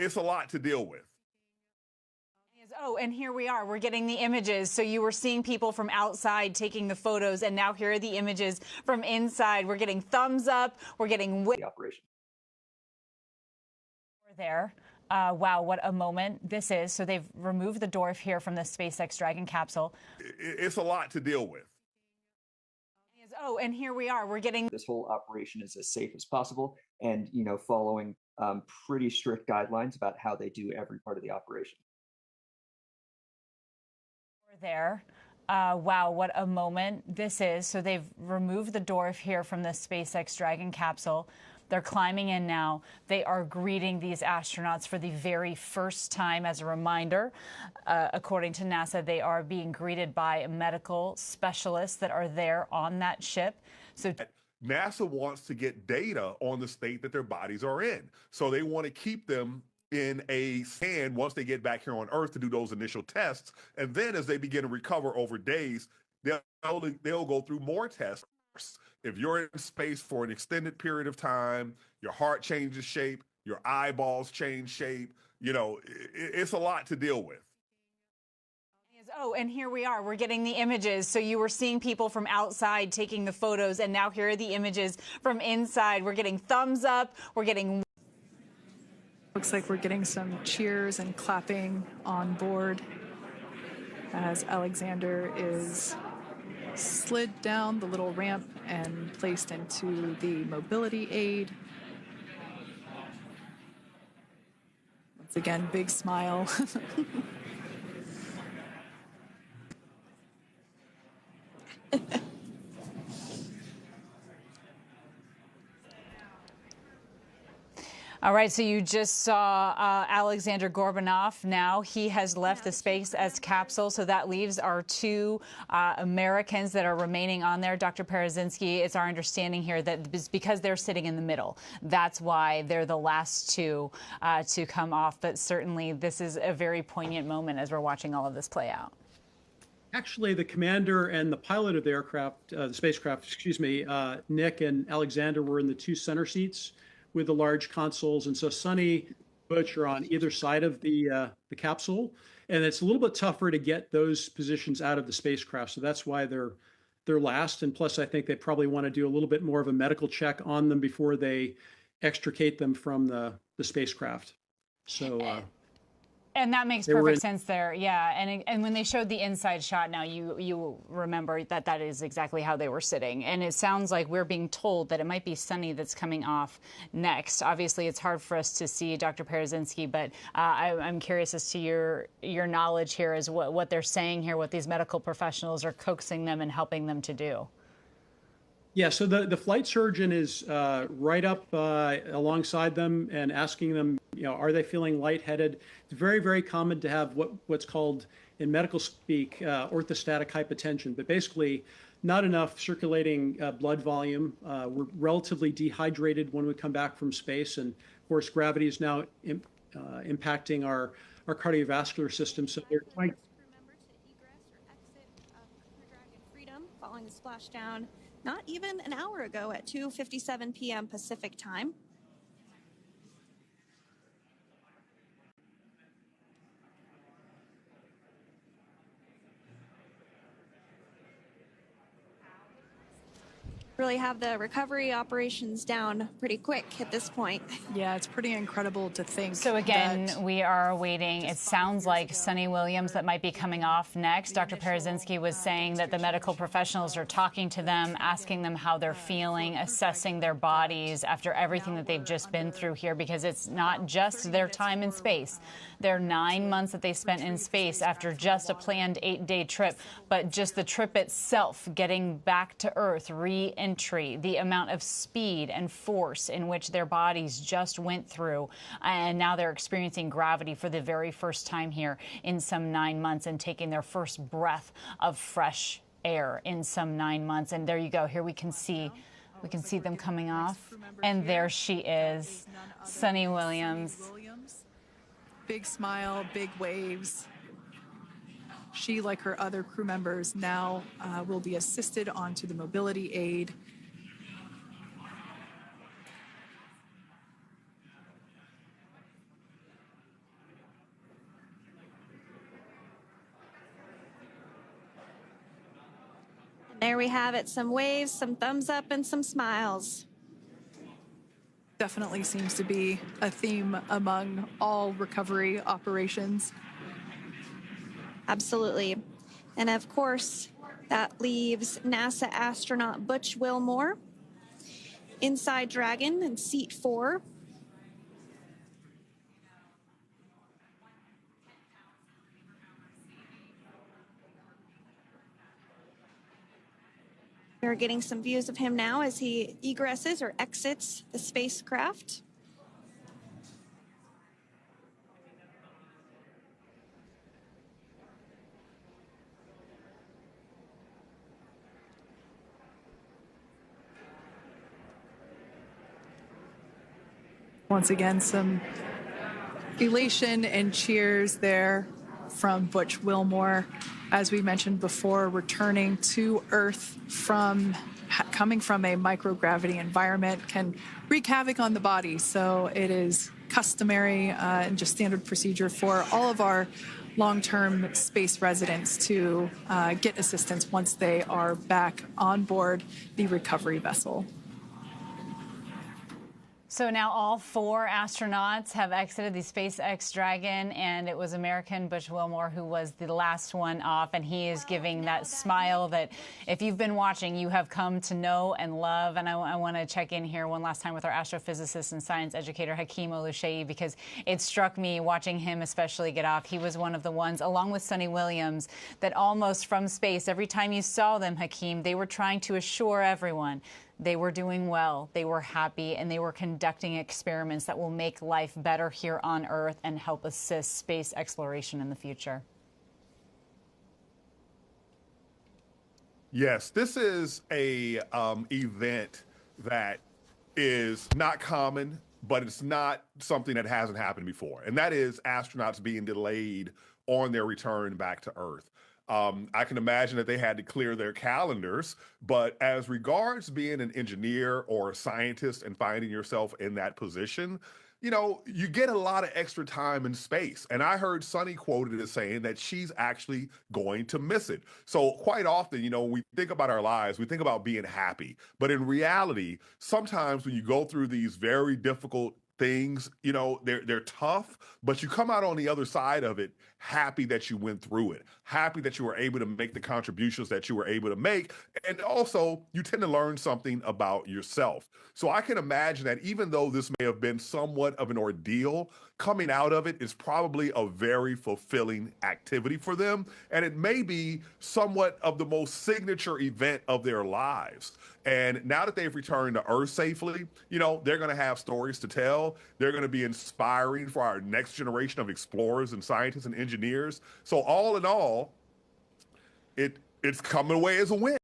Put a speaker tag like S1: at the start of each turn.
S1: it's a lot to deal with.
S2: Oh, and here we are. We're getting the images. So you were seeing people from outside taking the photos, and now here are the images from inside. We're getting thumbs up. We're getting
S3: the operation.
S2: There. Wow, what a moment this is. So they've removed the door here from the SpaceX Dragon capsule.
S1: It's a lot to deal with.
S2: Oh, and here we are. We're getting
S3: this whole operation is as safe as possible, and following pretty strict guidelines about how they do every part of the operation.
S2: There. Wow, what a moment this is. So they've removed the door here from the SpaceX Dragon capsule. They're climbing in now. They are greeting these astronauts for the very first time. As a reminder, according to NASA, they are being greeted by medical specialists that are there on that ship. So
S1: NASA wants to get data on the state that their bodies are in. So they want to keep them in a scan once they get back here on Earth to do those initial tests. And then as they begin to recover over days, they'll go through more tests. If you're in space for an extended period of time, your heart changes shape, your eyeballs change shape, it's a lot to deal with.
S2: Oh, and here we are. We're getting the images. So you were seeing people from outside taking the photos, and now here are the images from inside. We're getting thumbs up. We're getting...
S4: Looks like we're getting some cheers and clapping on board as Alexander is slid down the little ramp and placed into the mobility aid. Once again, big smile.
S2: All right, so you just saw Alexander Gorbanov. Now he has left the SpaceX capsule, so that leaves our two Americans that are remaining on there. Dr. Parazynski, it's our understanding here that it's because they're sitting in the middle. That's why they're the last two to come off. But certainly this is a very poignant moment as we're watching all of this play out.
S5: Actually, the commander and the pilot of the aircraft, the spacecraft, Nick and Alexander were in the two center seats with the large consoles, and so Sonny, Butch are on either side of the capsule, and it's a little bit tougher to get those positions out of the spacecraft, so that's why they're last. And plus, I think they probably want to do a little bit more of a medical check on them before they extricate them from the spacecraft. So.
S2: And that makes perfect sense there, yeah. And when they showed the inside shot, now you remember that is exactly how they were sitting. And it sounds like we're being told that it might be Sonny that's coming off next. Obviously, it's hard for us to see, Dr. Parazynski, but I'm curious as to your knowledge here is what they're saying here, what these medical professionals are coaxing them and helping them to do.
S5: Yeah, so the flight surgeon is right up alongside them and asking them, are they feeling lightheaded? It's very, very common to have what's called in medical speak orthostatic hypotension, but basically not enough circulating blood volume. We're relatively dehydrated when we come back from space, and of course gravity is now impacting our cardiovascular system. So they're trying.
S6: Remember to egress or exit Crew Dragon Freedom following the splashdown not even an hour ago at 2:57 p.m. Pacific time. Really have the recovery operations down pretty quick at this point.
S4: Yeah, it's pretty incredible to think.
S2: So again, we are waiting. It sounds like Sonny Williams that might be coming off next. Dr. Parazynski was saying that the medical professionals are talking to them, asking them how they're feeling, assessing their bodies after everything that they've just been through here, because it's not just their time in space. Their 9 months that they spent in space after just a planned 8-day trip, but just the trip itself, getting back to Earth, re-entry, the amount of speed and force in which their bodies just went through. And now they're experiencing gravity for the very first time here in some 9 months and taking their first breath of fresh air in some 9 months. And there you go. Here we can see them coming off. And there she is, Sonny Williams.
S4: Big smile, big waves. She, like her other crew members, now will be assisted onto the mobility aid.
S6: There we have it, some waves, some thumbs up, and some smiles.
S4: Definitely seems to be a theme among all recovery operations.
S6: Absolutely. And of course, that leaves NASA astronaut Butch Wilmore inside Dragon in seat 4. We're getting some views of him now as he egresses or exits the spacecraft.
S4: Once again, some elation and cheers there from Butch Wilmore. As we mentioned before, returning to Earth from coming from a microgravity environment can wreak havoc on the body. So it is customary and just standard procedure for all of our long-term space residents to get assistance once they are back on board the recovery vessel.
S2: So now all 4 astronauts have exited the SpaceX Dragon, and it was American Butch Wilmore who was the last one off, and he is giving that smile that if you've been watching, you have come to know and love. And I want to check in here one last time with our astrophysicist and science educator, Hakeem Oluseyi, because it struck me watching him especially get off. He was one of the ones, along with Sunny Williams, that almost from space, every time you saw them, Hakeem, they were trying to assure everyone they were doing well, they were happy, and they were conducting experiments that will make life better here on Earth and help assist space exploration in the future.
S1: Yes, this is a event that is not common, but it's not something that hasn't happened before. And that is astronauts being delayed on their return back to Earth. I can imagine that they had to clear their calendars, but as regards being an engineer or a scientist and finding yourself in that position, you know, you get a lot of extra time in space. And I heard Sunny quoted as saying that she's actually going to miss it. So quite often, you know, when we think about our lives, we think about being happy. But in reality, sometimes when you go through these very difficult things, you know, they're tough, but you come out on the other side of it happy that you went through it, happy that you were able to make the contributions that you were able to make. And also you tend to learn something about yourself. So I can imagine that even though this may have been somewhat of an ordeal, coming out of it is probably a very fulfilling activity for them. And it may be somewhat of the most signature event of their lives. And now that they've returned to Earth safely, you know, they're going to have stories to tell. They're going to be inspiring for our next generation of explorers and scientists and engineers. So all in all, it's coming away as a win.